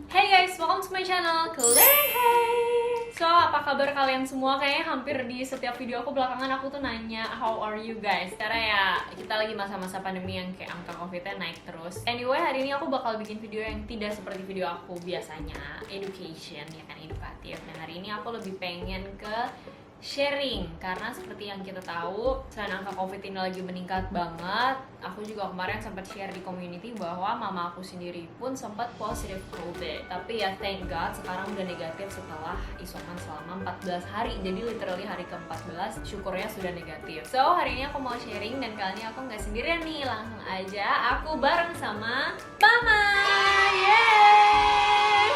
Hey guys, welcome to my channel, Claire. Hey. So, apa kabar kalian semua? Kayaknya hampir di setiap video aku belakangan aku tuh nanya how are you guys? Karena ya kita lagi masa-masa pandemi yang kayak angka COVID-nya naik terus. Anyway, hari ini aku bakal bikin video yang tidak seperti video aku biasanya, education, ya kan, edukatif. Nah, hari ini aku lebih pengen ke sharing, karena seperti yang kita tahu selain angka COVID ini lagi meningkat banget, aku juga kemarin sempat share di community bahwa mama aku sendiri pun sempat positif COVID, tapi ya thank God sekarang udah negatif setelah isoman selama 14 hari, jadi literally hari ke-14 syukurnya sudah negatif. So hari ini aku mau sharing dan kali ini aku nggak sendirian nih, langsung aja aku bareng sama mama. Yeay.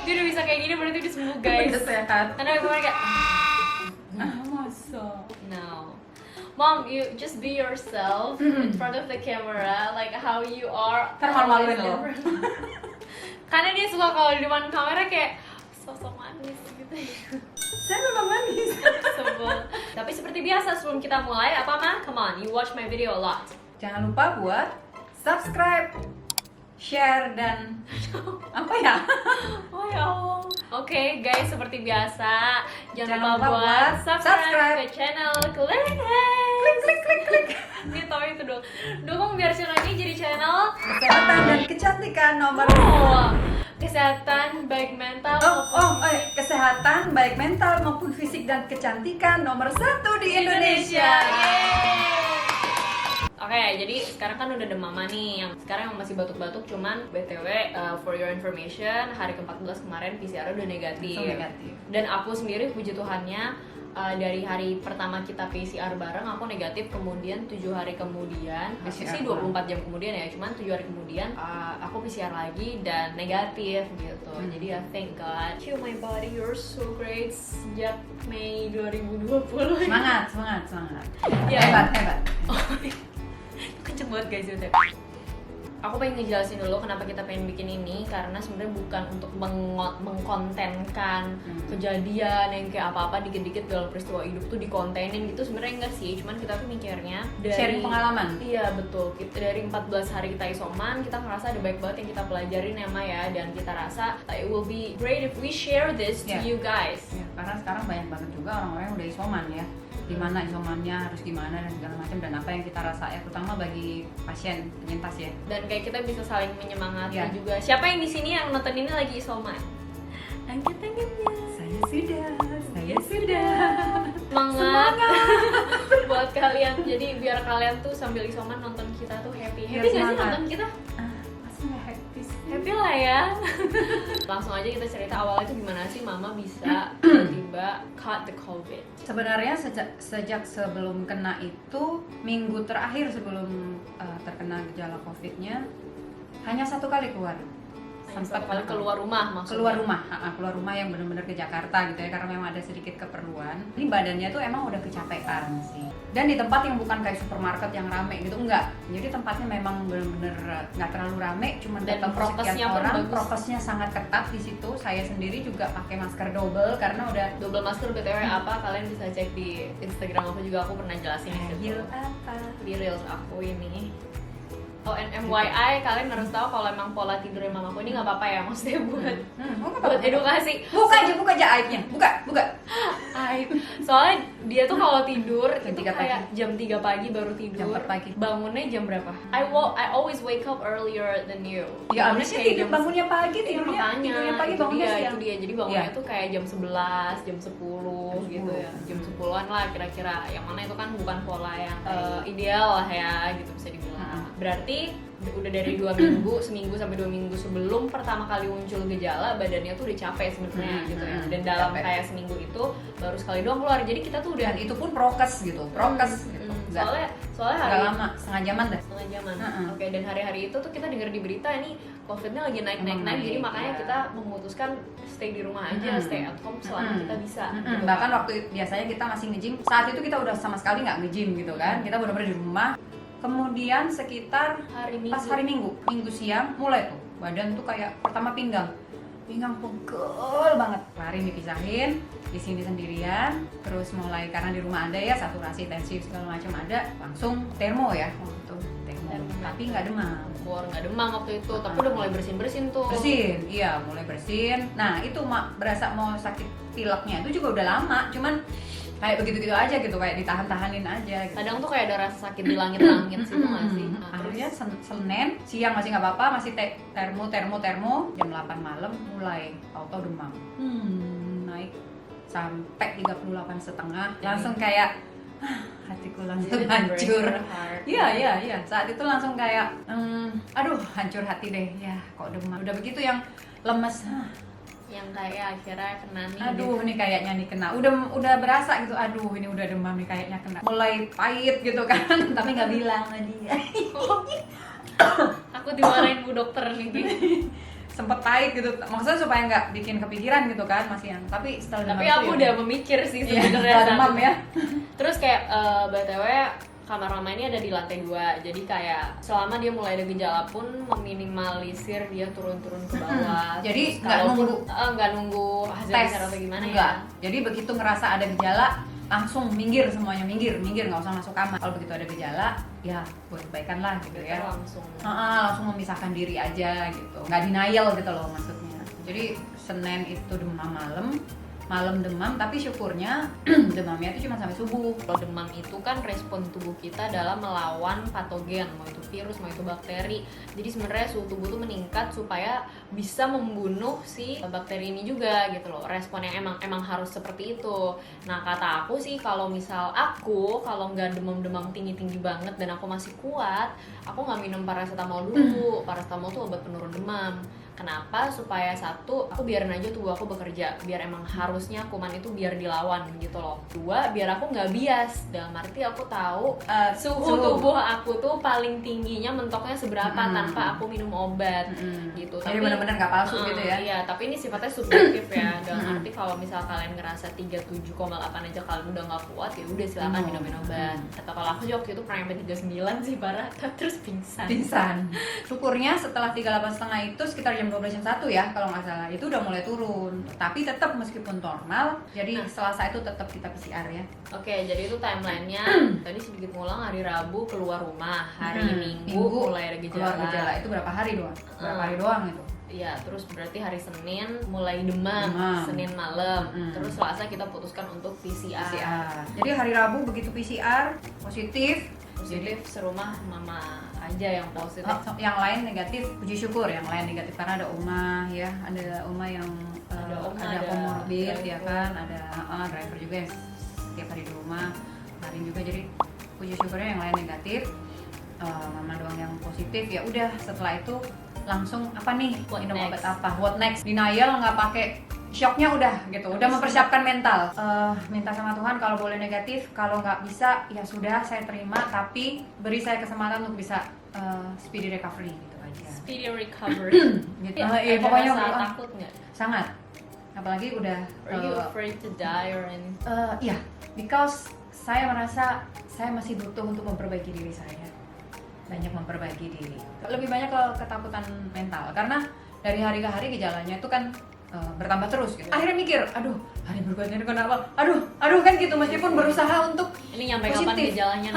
Dia udah bisa kayak gini berarti udah sembuh guys. Udah sehat. Karena kemarin kayak Masa? no. Mom, you just be yourself in front of the camera, like how you are. Ntar malu-maluin loh. Karena dia suka kalau di depan kamera kayak sosok manis gitu. Saya memang manis. Sebel. Tapi seperti biasa sebelum kita mulai, apa mah? Come on, you watch my video a lot. Jangan lupa buat subscribe, share, dan apa ya? Oh ya Allah. Oke guys, seperti biasa jangan Jangan lupa lupa buat buat subscribe subscribe. ke channel Claire. Klik klik klik klik. Ini tau itu dong. Dukung biar channel ini jadi channel Kesehatan dan kecantikan nomor. Kesehatan baik mental Kesehatan baik mental maupun fisik dan kecantikan nomor 1 di Indonesia. Yeay. Oke, jadi sekarang kan udah ada mama nih yang sekarang yang masih batuk-batuk, cuman BTW for your information, hari ke-14 kemarin PCR udah negatif. Langsung negatif. Dan aku sendiri puji Tuhannya dari hari pertama kita PCR bareng aku negatif, kemudian 7 hari kemudian, PCR sih 24 jam kemudian ya, cuman 7 hari kemudian aku PCR lagi dan negatif gitu. Jadi ya thank God. Heal my body, you're so great sejak Mei 2020. Semangat, semangat, semangat. Ya. Hebat, hebat. Kenceng banget guys itu. Aku pengen ngejelasin dulu kenapa kita pengen bikin ini, karena sebenarnya bukan untuk mengkontenkan kejadian yang kayak apa-apa dikit-dikit dalam peristiwa hidup tuh dikontenin gitu, sebenarnya enggak sih, cuman kita tuh mikirnya dari Sharing pengalaman. Iya betul, dari 14 hari kita isoman kita ngerasa ada baik banget yang kita pelajarin ya Ma ya, dan kita rasa it will be great if we share this to you guys. Ya, karena sekarang banyak banget juga orang-orang yang udah isoman ya, di mana isomannya harus gimana dan segala macam, dan apa yang kita rasa ya, terutama bagi pasien penyintas ya. Dan kayak kita bisa saling menyemangati Ya. juga. Siapa yang di sini yang nonton ini lagi isoman? Angkat tangannya. Saya sudah. Semangat. Buat kalian. Jadi biar kalian tuh sambil isoman nonton kita tuh happy. Biar Happy gak sih semangat. nonton kita? Masih nggak happy sih? Happy lah ya. Langsung aja kita cerita awalnya tuh gimana sih Mama bisa tiba-tiba caught the COVID. Sebenarnya sejak sebelum kena itu, minggu terakhir sebelum terkena gejala COVID-nya, hanya 1 kali keluar. Sempat kali keluar rumah maksudnya. Keluar rumah yang benar-benar ke Jakarta gitu ya, karena memang ada sedikit keperluan. Ini badannya tuh emang udah kecapean sih. Dan di tempat yang bukan kayak supermarket yang rame gitu, enggak. Jadi tempatnya memang benar-benar nggak terlalu rame, cuma Dan datang prokesnya sekian pun orang. bagus. Prokesnya sangat ketat di situ. Saya sendiri juga pakai masker double karena udah Double masker BTW apa kalian bisa cek di Instagram aku juga, aku pernah jelasin di situ. apa? Di reels aku ini. Oh, and FYI, kalian harus tahu kalau emang pola tidurnya mamaku ini nggak apa-apa ya, maksudnya buat edukasi. Buka aja aibnya. Buka. Aib. Soalnya dia tuh kalau tidur Jam itu 3 kayak jam 3 pagi baru tidur. Jam 4 pagi. Bangunnya jam berapa? I always wake up earlier than you. Ya Bangunnya abisnya kayak tidur bangunnya pagi, Iya, tidurnya pagi, itu bangunnya dia, siang. itu dia. Jadi bangunnya Iya. tuh kayak jam 11, jam 10 gitu ya. Jam 10-an lah kira-kira. Yang mana itu kan bukan pola yang ideal lah ya gitu bisa dibilang. Berarti udah dari 2 minggu, seminggu sampai 2 minggu sebelum pertama kali muncul gejala, badannya tuh udah capek sebenarnya gitu ya. Dan dalam capek. kayak seminggu itu baru sekali doang keluar. Jadi kita tuh udah Dan itu pun prokes gitu. soalnya Nggak hari lama, setengah jaman dah. setengah jaman. Mm-mm. Oke, dan hari-hari itu tuh kita dengar di berita ini COVID-nya lagi naik. Jadi makanya iya. kita memutuskan stay di rumah aja, stay at home selama kita bisa. Gitu. Bahkan waktu biasanya kita masih nge-gym, saat itu kita udah sama sekali nggak nge-gym gitu kan. Kita benar-benar di rumah. Kemudian sekitar pas hari Minggu siang mulai tuh badan tuh kayak pertama pinggang pegel banget, lari dipisahin, di sini sendirian, terus mulai karena di rumah ada ya saturasi intensif segala macam ada, langsung termo ya, waktu termo tapi nggak demam. Nggak demam waktu itu, tapi udah mulai bersin tuh. Iya mulai bersin. Nah itu berasa mau sakit pileknya itu juga udah lama, cuman kayak begitu-gitu aja gitu, kayak ditahan-tahanin aja gitu. Kadang tuh kayak ada rasa sakit di langit-langit situ nggak sih? Nah, Akhirnya Senin siang masih nggak apa-apa, masih termo jam 8 malam mulai auto demam. Naik sampai 38,5, langsung kayak hatiku langsung hancur. Iya. Saat itu langsung kayak, aduh hancur hati deh. Ya kok demam. Udah begitu yang lemes. Yang kayak akhirnya kena nih. Aduh, nih kayaknya nih kena. Udah berasa gitu. Aduh, ini udah demam nih kayaknya kena. Mulai pahit gitu kan, tapi nggak bilang sama dia. Aku dimarahin bu dokter nih. Sempet pahit gitu, maksudnya supaya nggak bikin kepikiran gitu kan, masih yang tapi setelah tapi aku udah memikir sih sebenarnya ya, demam ya. Terus kayak btw kamar mama ini ada di lantai 2, jadi kayak selama dia mulai ada gejala pun meminimalisir dia turun-turun ke bawah. Jadi nggak nunggu hasil tes atau gimana enggak. ya. Jadi begitu ngerasa ada gejala langsung minggir, semuanya minggir nggak usah masuk kamar. Kalau begitu ada gejala ya buat kebaikan lah gitu ya, langsung memisahkan diri aja gitu, nggak denial gitu loh maksudnya. Jadi Senin itu demam malam demam, tapi syukurnya demamnya itu cuma sampai subuh. Kalau demam itu kan respon tubuh kita dalam melawan patogen, mau itu virus, mau itu bakteri. Jadi sebenarnya suhu tubuh tuh meningkat supaya bisa membunuh si bakteri ini juga gitu loh. Respon yang emang harus seperti itu. Nah kata aku sih kalau misal kalau nggak demam-demam tinggi-tinggi banget dan aku masih kuat, aku nggak minum paracetamol dulu. Paracetamol tuh obat penurun demam. Kenapa? Supaya satu, aku biarin aja tubuh aku bekerja, biar emang harusnya kuman itu biar dilawan gitu loh. Dua, biar aku nggak bias, dalam arti aku tahu suhu tubuh aku tuh paling tingginya mentoknya seberapa tanpa aku minum obat gitu. Jadi benar-benar nggak palsu gitu ya? Iya, tapi ini sifatnya subjektif ya. Dalam arti kalau misal kalian ngerasa 37,8 aja kalian udah nggak kuat, ya udah silakan minumin obat. Atau kalau aku waktu itu pernah sampai 39 sih parah, terus pingsan. Syukurnya setelah 38,5 itu sekitar jam 12 jam 1 ya kalau nggak salah, itu udah mulai turun, tapi tetap meskipun normal. Jadi Selasa itu tetap kita PCR ya. Oke, jadi itu timelinenya. Tadi sedikit ngulang, hari Rabu keluar rumah, hari Minggu mulai ada gejala. Keluar gejala itu berapa hari doang itu. Iya, terus berarti hari Senin mulai demam. Senin malam. Terus Selasa kita putuskan untuk PCR. Jadi hari Rabu begitu PCR positif, serumah mama aja yang positif. Yang lain negatif, puji syukur. Yang lain negatif karena ada Uma ya, ada Uma yang ada komorbid ya kan, ada driver juga yang setiap hari di rumah, kemarin juga. Jadi puji syukurnya yang lain negatif, mama doang yang positif. Ya udah, setelah itu langsung apa nih, minum obat apa, what next. Denial nggak pakai, shocknya udah gitu, udah mempersiapkan mental. Minta sama Tuhan kalau boleh negatif, kalau nggak bisa ya sudah saya terima, tapi beri saya kesempatan untuk bisa speedy recovery gitu aja. Speedy recovery. Gitu. Iya, pokoknya takut nggak? Sangat. Apalagi udah. Are you afraid to die or anything? Iya, because saya merasa saya masih butuh untuk memperbaiki diri saya. Banyak memperbaiki diri. Lebih banyak ke ketakutan mental karena dari hari ke hari gejalanya itu kan bertambah terus gitu. Akhirnya mikir, aduh, hari berikutnya ini kenapa? Aduh kan gitu, meskipun berusaha untuk ini nyampe kapan gejalanya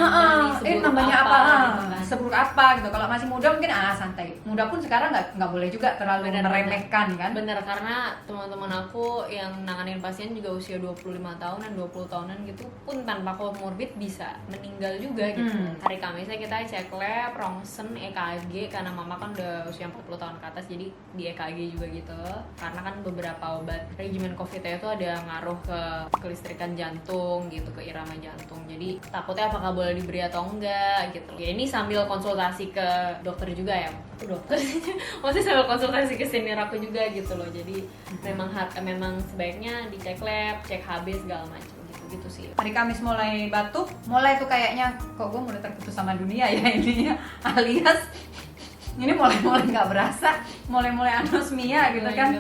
nambahnya apa? Gitu kan. Seburuk apa gitu. Kalau masih muda mungkin santai. Muda pun sekarang nggak boleh juga terlalu meremehkan kan. Bener, karena teman-teman aku yang nanganin pasien juga usia 25 tahunan, 20 tahunan gitu pun tanpa komorbid bisa meninggal juga gitu. Hari Kamisnya kita cek lab, rongsen, EKG karena mama kan udah usia 40 tahun ke atas, jadi di EKG juga gitu. Karena kan beberapa obat regimen COVID itu ada ngaruh ke kelistrikan jantung gitu, ke irama jantung. Jadi takutnya apakah boleh diberi atau enggak gitu. Ya ini sambil konsultasi ke dokter juga ya. Aku dokter maksudnya sambil konsultasi ke senior aku juga gitu loh. Jadi memang sebaiknya dicek lab, cek HB segala macam gitu sih. Hari Kamis mulai batuk, mulai tuh kayaknya kok gue mulai terputus sama dunia ya ininya, alias ini mulai nggak berasa, mulai anosmia gitu kan,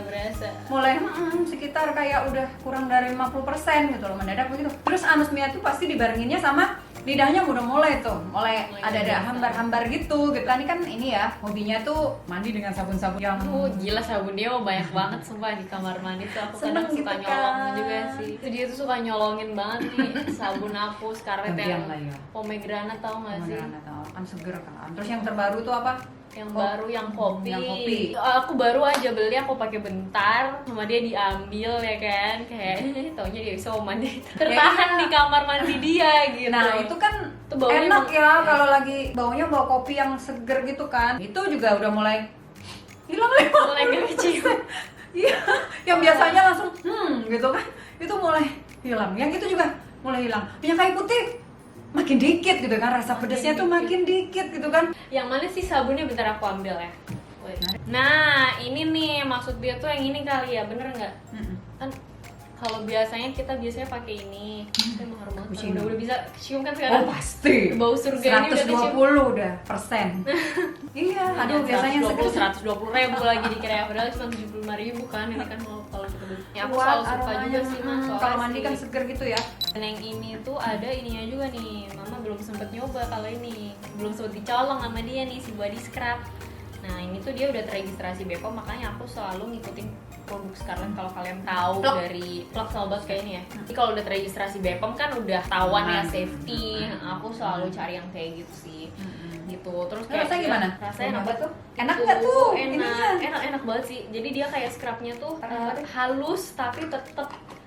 mulai sekitar kayak udah kurang dari 50% gitu loh, mendadak begitu. Terus anosmia itu pasti dibarenginnya sama lidahnya udah mulai Mulai ada biasa. hambar-hambar gitu. Ini kan ini ya, hobinya tuh mandi dengan sabun-sabun yang Gila sabun dia mah banyak banget sumpah di kamar mandi tuh. Aku Seneng kadang suka gitu nyolong kan. juga sih. Itu dia tuh suka nyolongin banget nih sabun aku Scarlett Gantian yang lah ya. pomegranate tau gak sih? kan seger kan. Terus yang terbaru tuh apa? Yang Oh, baru yang kopi. yang kopi. Aku baru aja beli, aku pakai bentar sama dia diambil ya kan. Kayak taunya dia bisa mandi tertahan iya. di kamar mandi dia gitu. Nah itu kan Itu baunya enak emang- ya kalau lagi baunya bau kopi yang seger gitu kan. Itu juga udah mulai hilang lewat. mulai gak kecium. Iya, yang biasanya langsung gitu kan. Itu mulai hilang. Yang itu juga mulai hilang. Minyak kayu putih makin dikit gitu kan, rasa pedasnya tuh makin dikit gitu kan. Yang mana sih sabunnya, bentar aku ambil ya. Wait. Nah ini nih maksud dia tuh yang ini kali ya, bener nggak? Kan kalau biasanya kita pakai ini, itu emang harum banget. Cappuccino. Udah bisa cium kan sekarang? Pasti. Bau surga ini udah kecium. 120 udah persen. Iya, aduh biasanya 120 ribu lagi dikira, padahal cuma 75.000 kan. Ini kan kalau kita beli. Ya, aku selalu suka juga sih mas. soalnya Kalau mandi sih. kan seger gitu ya. Dan yang ini tuh ada ininya juga nih. Mama belum sempet nyoba kalau ini. Belum sempet dicolong sama dia nih si body scrub. Nah ini tuh dia udah terregistrasi BPOM, makanya aku selalu ngikutin produk Scarlett. Kalau kalian tahu Plug. dari Plug Salbat kayak ini ya. Jadi kalau udah terregistrasi BPOM kan udah tawan ya Aman. safety. Aku selalu cari yang kayak gitu sih. Gitu. Terus Nah, rasanya gimana? Rasanya enak Apa banget tuh? Enak nggak tuh? Ininya? Enak banget sih. Jadi dia kayak scrubnya tuh halus tapi tetep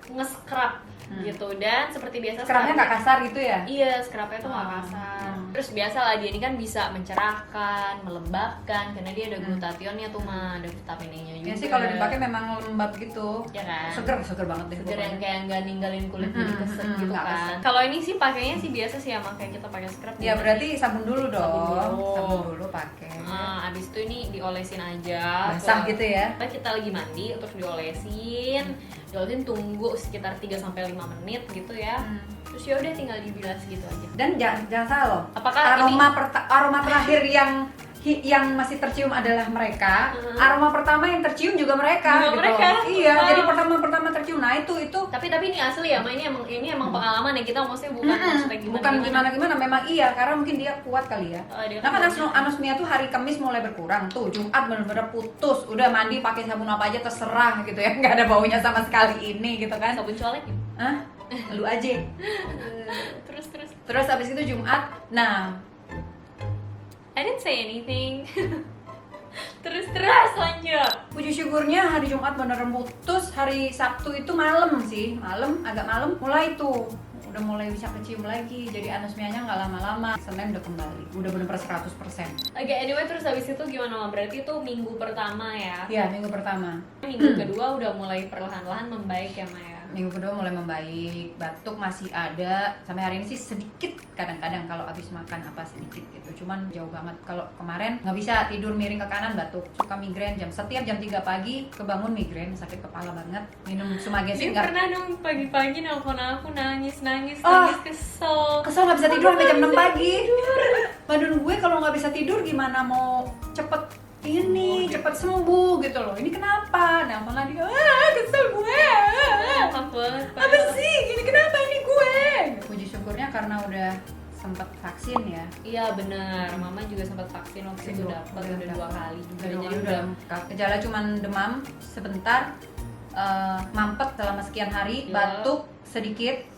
nge-scrub gitu. Dan seperti biasa Scrubnya nggak kasar gitu ya? Iya, scrubnya tuh nggak kasar. Terus biasa lah dia ini kan bisa mencerahkan, melembabkan karena dia ada glutathionnya tuh mah, ada vitamin E-nya juga. Ya sih kalau dipakai memang lembab gitu. ya kan. Seger banget deh. Seger yang kayak nggak ninggalin kulit jadi keset gitu nggak kan. keset. Kalau ini sih pakainya sih biasa sih sama kayak kita pakai scrub. Ya berarti sabun dulu dong. dulu. Sabun dulu pakai. Abis itu ini diolesin aja. Basah gitu ya? Kita lagi mandi terus diolesin, tunggu sekitar 3-5 menit gitu ya. Terus ya udah tinggal dibilas gitu aja. Dan jangan salah loh. Apakah aroma terakhir yang masih tercium adalah mereka. Aroma pertama yang tercium juga mereka. Juga gitu mereka. loh. Iya, Wow. jadi pertama tercium. Nah itu Tapi ini asli ya, Ma. Ini emang pengalaman ya, kita maksudnya bukan maksudnya bukan gimana memang iya karena mungkin dia kuat kali ya. Oh, dia Nah kan kan anosmia tuh hari Kamis mulai berkurang tuh, Jumat bener-bener putus, udah mandi pakai sabun apa aja terserah gitu ya, nggak ada baunya sama sekali ini gitu kan. sabun colek ya. Hah? Lu aja. Terus Terus abis itu Jumat, nah I didn't say anything. terus lanjut. puji syukurnya hari Jumat beneran putus, hari Sabtu itu malam sih, agak malam mulai tuh udah mulai bisa kecium lagi, jadi anosmianya nggak lama-lama. Senin udah kembali, udah bener-bener 100%. Oke, anyway, terus habis itu gimana, Ma? Berarti itu minggu pertama ya. Iya, minggu pertama. Minggu kedua udah mulai perlahan-lahan membaik ya, Ma ya. Minggu kedua mulai membaik, batuk masih ada, sampai hari ini sih sedikit, kadang-kadang kalau habis makan apa sedikit gitu, cuman jauh banget. Kalau kemarin nggak bisa tidur miring ke kanan batuk, suka migrain setiap jam 3 pagi kebangun migrain, sakit kepala banget, minum Sumagesin Dia nggak pernah dong pagi-pagi nelfon aku nangis Oh. kesel nggak bisa tidur sampai jam 6 pagi. Madun gue kalau nggak bisa tidur gimana mau cepet cepet sembuh gitu loh. Ini kenapa? Nelfon lagi, kesel gue. Maaf banget, Pak. Apa sih? Gini kenapa ini gue? Puji syukurnya karena udah sempat vaksin ya. Iya benar, Mama juga sempat vaksin waktu itu dapat udah 2 kali juga. Jadi Jadi udah lengkap. Gejala cuman demam sebentar, mampet selama sekian hari, Iya. batuk sedikit,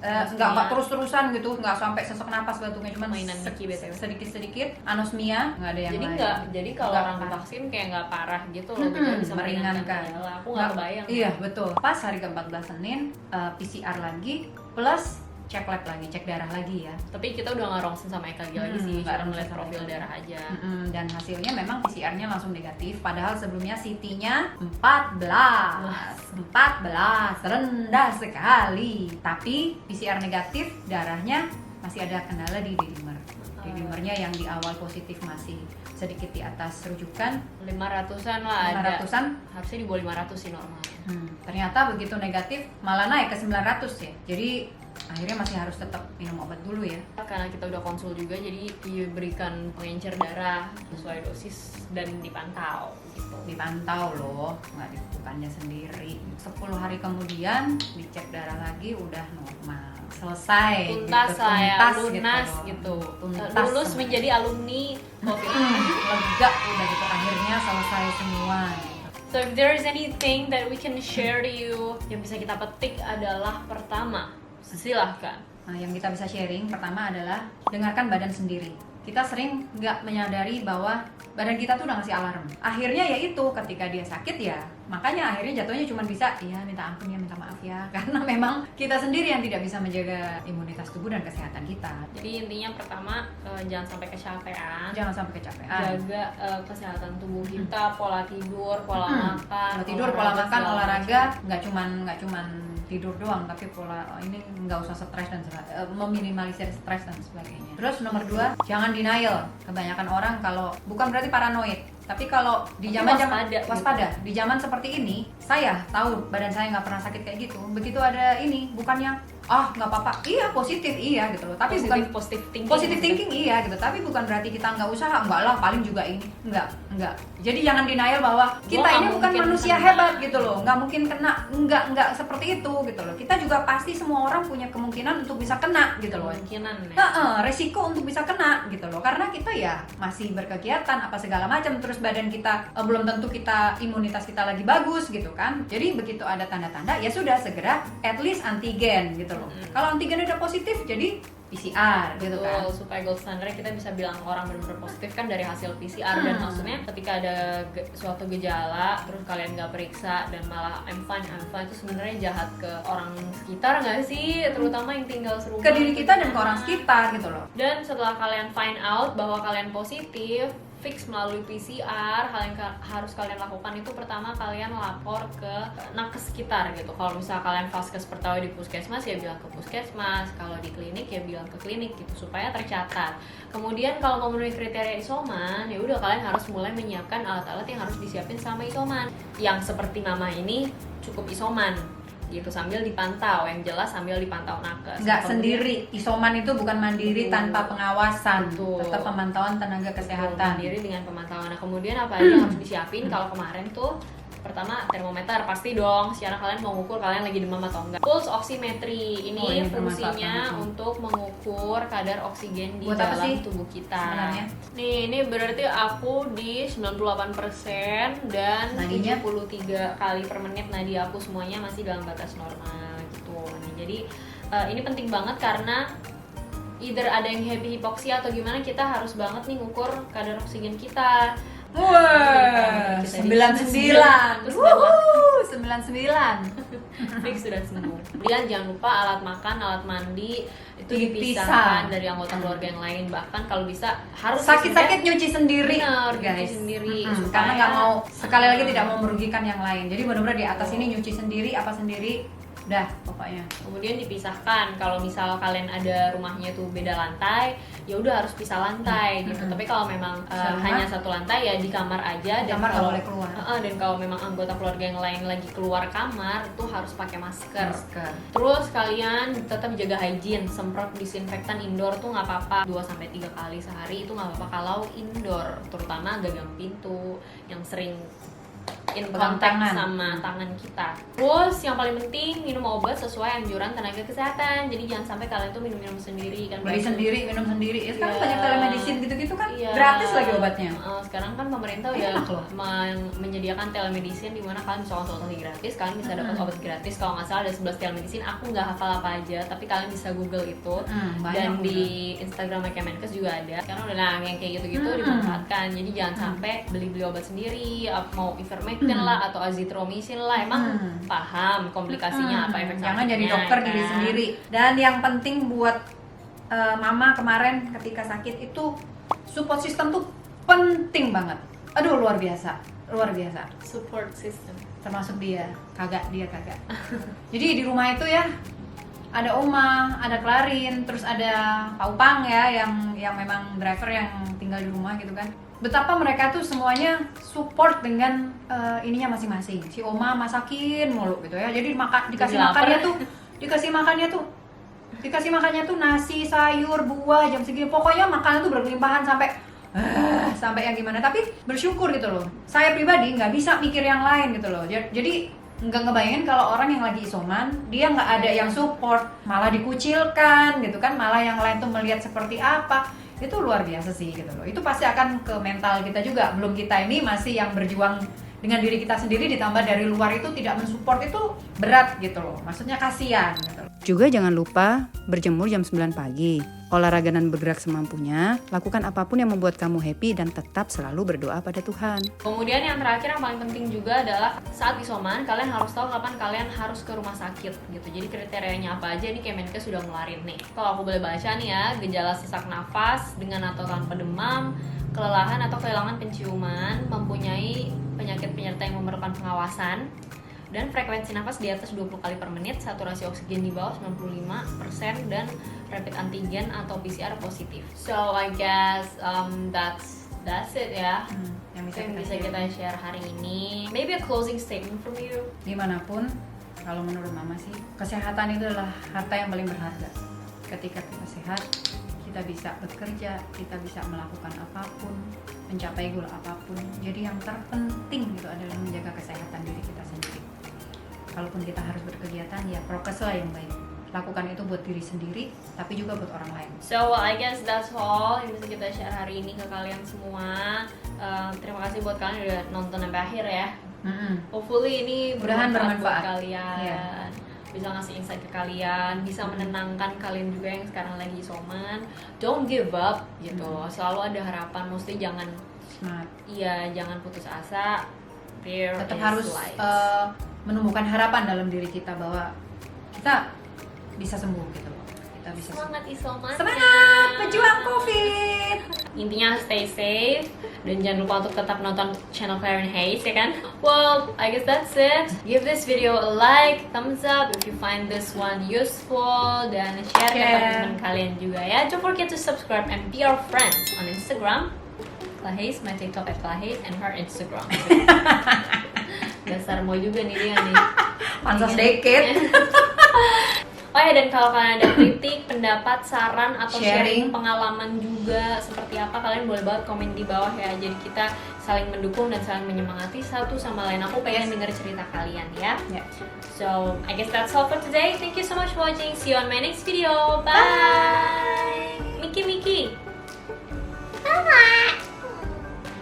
nggak terus-terusan gitu, nggak sampai sesak napas batuknya, cuman Mainan Mickey BTW. sedikit-sedikit. Anosmia nggak ada yang jadi lain. jadi kalau Nggak orang parah. divaksin kayak nggak parah gitu loh, jadi bisa meringankan. gejala. Aku nggak kebayang. Iya betul. Pas hari ke-14 Senin, PCR lagi plus cek lab lagi, cek darah lagi ya. Tapi kita udah nggak rongsen sama EKG lagi sih, nggak cuma ngeliat rongsen. profil darah aja. Dan hasilnya memang PCR-nya langsung negatif, padahal sebelumnya CT-nya 14, rendah sekali. Tapi PCR negatif, darahnya masih ada kendala di D-dimer. D-dimernya yang di awal positif masih sedikit di atas rujukan, 500-an lah ada. 500-an. Harusnya di bawah 500 sih normalnya. Ternyata begitu negatif malah naik ke 900 ya. Jadi akhirnya masih harus tetap minum obat dulu ya. Karena kita udah konsul juga, jadi diberikan pengencer darah sesuai dosis dan dipantau gitu. Dipantau loh, bukannya sendiri. 10 hari kemudian dicek darah lagi udah normal, selesai Tuntas gitu. lah ya, Tuntas lunas loh. gitu. Tuntas Lulus semuanya. menjadi alumni COVID. Lega udah gitu, akhirnya selesai semua gitu. So if there is anything that we can share to you, yang bisa kita petik adalah pertama, silahkan. Nah, yang kita bisa sharing pertama adalah dengarkan badan sendiri. Kita sering nggak menyadari bahwa badan kita tuh udah ngasih alarm. Akhirnya ya itu, ketika dia sakit ya, makanya akhirnya jatuhnya cuma bisa, iya minta ampun ya, minta maaf ya. Karena memang kita sendiri yang tidak bisa menjaga imunitas tubuh dan kesehatan kita. Jadi intinya pertama, jangan sampai kecapean. Jangan sampai kecapean. Jaga kesehatan tubuh kita, pola tidur, pola makan. Pola tidur, pola makan, segala olahraga, macam. nggak cuman tidur doang, tapi pola ini nggak usah stres dan meminimalisir stres dan sebagainya. Terus nomor 2, jangan denial. Kebanyakan orang kalau bukan berarti paranoid, tapi kalau di zaman waspada di zaman seperti ini, saya tahu badan saya nggak pernah sakit kayak gitu. Begitu ada ini, bukannya nggak apa-apa, iya positif iya gitu loh, tapi Positive thinking iya gitu, tapi bukan berarti kita nggak usaha, enggak lah paling juga ini, enggak. Jadi jangan denial bahwa kita ini bukan manusia hebat gitu loh, nggak mungkin kena, enggak seperti itu gitu loh. Kita juga pasti semua orang punya kemungkinan untuk bisa kena gitu loh. Kemungkinan ya. Resiko untuk bisa kena gitu loh, karena kita ya masih berkegiatan apa segala macam, terus badan kita belum tentu kita imunitas kita lagi bagus gitu kan. Jadi begitu ada tanda-tanda ya sudah segera at least antigen gitu loh. Kalau antigen udah positif jadi PCR gitu kan. Supaya gold standard kita bisa bilang orang benar-benar positif kan dari hasil PCR. Dan maksudnya ketika ada suatu gejala terus kalian nggak periksa dan malah I'm fine itu sebenarnya jahat ke orang sekitar nggak sih, terutama yang tinggal serumah, ke diri kita dan ke orang sekitar gitu loh. Dan setelah kalian find out bahwa kalian positif, fix melalui PCR, hal yang harus kalian lakukan itu pertama kalian lapor ke nakes sekitar gitu. Kalau misal kalian vaskes pertama di puskesmas ya bilang ke puskesmas, kalau di klinik ya bilang ke klinik gitu supaya tercatat. Kemudian kalau memenuhi kriteria isoman, ya udah kalian harus mulai menyiapkan alat-alat yang harus disiapin sama isoman. Yang seperti mama ini cukup isoman gitu, sambil dipantau, yang jelas sambil dipantau nakes. Nggak sendiri, isoman itu bukan mandiri tanpa pengawasan, Betul. tetap pemantauan tenaga kesehatan. Mandiri dengan pemantauan. Nah, kemudian apa aja yang harus disiapin? Kalau kemarin tuh pertama termometer pasti dong, secara kalian mau ngukur kalian lagi demam atau enggak. Pulse oximetry ini fungsinya untuk mengukur kadar oksigen di dalam tubuh kita sebenarnya? Nih, ini berarti aku di 98% dan nadinya 73 kali per menit nadi aku semuanya masih dalam batas normal gitu. Nih, jadi ini penting banget karena either ada yang hypoksia atau gimana, kita harus banget nih ngukur kadar oksigen kita. Wah, 99. 99. Fix sudah sembuh. Kemudian jangan lupa alat makan, alat mandi itu dipisahkan dari anggota keluarga yang lain. Bahkan kalau bisa harus sakit-sakit nyuci sendiri. Bener, guys. nyuci sendiri. Karena nggak mau, sekali lagi tidak mau merugikan yang lain. Jadi benar-benar di atas ini nyuci sendiri, apa sendiri, udah pokoknya. Kemudian dipisahkan. Kalau misal kalian ada rumahnya tuh beda lantai, ya udah harus pisah lantai gitu. Tapi kalau memang hanya satu lantai ya di kamar aja. Dan kamar nggak kalau boleh keluar. Dan kalau memang anggota keluarga yang lain lagi keluar kamar, itu harus pakai masker. Terus kalian tetap jaga hygiene, semprot disinfektan indoor tuh nggak apa-apa 2-3 kali sehari, itu nggak apa-apa kalau indoor, terutama gagang pintu yang sering in contact sama tangan kita. Terus yang paling penting minum obat sesuai anjuran tenaga kesehatan. Jadi jangan sampai kalian tuh minum sendiri kan. Beli sendiri, minum sendiri. Ya sekarang banyak telemedicine gitu-gitu kan. Iya. Gratis lagi obatnya. Sekarang kan pemerintah udah menyediakan telemedicine di mana kalian bisa konsultasi gratis, kalian bisa dapat obat gratis. Kalau nggak salah ada 11 telemedicine, aku nggak hafal apa aja, tapi kalian bisa Google itu. Dan di Instagram Kemenkes juga ada. Sekarang udah yang kayak gitu-gitu dimanfaatkan. Jadi jangan sampai beli obat sendiri, mau ivermectin lah atau azithromycin lah, emang paham komplikasinya apa, efek sampingnya. Jangan jadi dokter diri sendiri. Dan yang penting buat mama kemarin ketika sakit itu support system tuh penting banget. Aduh luar biasa Support system. Termasuk dia kagak. Jadi di rumah itu ya ada Oma, ada Klarin, terus ada Pak Upang ya yang memang driver yang tinggal di rumah gitu kan. Betapa mereka tuh semuanya support dengan ininya masing-masing. Si Oma masakin mulu gitu ya. Jadi dikasih makannya tuh Dikasih makannya tuh nasi, sayur, buah jam segini. Pokoknya makanan tuh berlimpahan sampai yang gimana. Tapi bersyukur gitu loh. Saya pribadi nggak bisa mikir yang lain gitu loh. Jadi nggak ngebayangin kalau orang yang lagi isoman, dia nggak ada yang support, malah dikucilkan gitu kan. Malah yang lain tuh melihat seperti apa. Itu luar biasa sih gitu loh. Itu pasti akan ke mental kita juga. Belum kita ini masih yang berjuang dengan diri kita sendiri, ditambah dari luar itu tidak mensupport, itu berat gitu loh. Maksudnya kasihan gitu. Juga jangan lupa berjemur jam 9 pagi. Olahraga dan bergerak semampunya, lakukan apapun yang membuat kamu happy dan tetap selalu berdoa pada Tuhan. Kemudian yang terakhir yang paling penting juga adalah saat isoman kalian harus tahu kapan kalian harus ke rumah sakit gitu. Jadi kriterianya apa aja nih Kemenkes sudah ngeluarin nih. Kalau aku boleh baca nih ya, gejala sesak nafas dengan atau tanpa demam, kelelahan atau kehilangan penciuman, mempunyai penyakit penyerta yang memerlukan pengawasan, dan frekuensi nafas di atas 20 kali per menit, saturasi oksigen di bawah 95%, dan rapid antigen atau PCR positif. So I guess that's it ya. Yang Yang bisa kita share hari ini. Maybe a closing statement from you. Dimanapun, kalau menurut Mama sih, kesehatan itu adalah harta yang paling berharga. Ketika kita sehat, kita bisa bekerja, kita bisa melakukan apapun, mencapai goal apapun. Jadi yang terpenting itu adalah menjaga kesehatan diri kita sendiri. Kalaupun kita harus berkegiatan, ya prokeslah yang baik. Lakukan itu buat diri sendiri, tapi juga buat orang lain. So I guess that's all yang bisa kita share hari ini ke kalian semua. Terima kasih buat kalian yang udah nonton sampai akhir ya. Hopefully ini Mudahan buat bermanfaat. kalian. Iya. Bisa ngasih insight ke kalian, bisa menenangkan kalian juga yang sekarang lagi isoman. Don't give up gitu. Selalu ada harapan, mesti jangan Semangat. iya, jangan putus asa. There Tetap is harus light. menumbuhkan harapan dalam diri kita bahwa kita bisa sembuh gitu loh. Kita bisa sembuh. Semangat isoman. Semangat pejuang COVID. Intinya stay safe dan jangan lupa untuk tetap nonton channel Claire and Hayes ya kan. Well, I guess that's it. Give this video a like, thumbs up if you find this one useful, dan share ke teman-teman kalian juga ya. Don't forget to subscribe and be our friends on Instagram. Claire Hayes, my TikTok at Claire Hayes, and her Instagram. Dasar mau juga nih dia nih. Pansos dikit. Oh ya, dan kalau kalian ada kritik, pendapat, saran, atau sharing Sharing. pengalaman juga seperti apa, kalian boleh banget komen di bawah ya. Jadi kita saling mendukung dan saling menyemangati satu sama lain. Aku pengen denger cerita kalian ya. Yeah. So, I guess that's all for today. Thank you so much for watching. See you on my next video. Bye!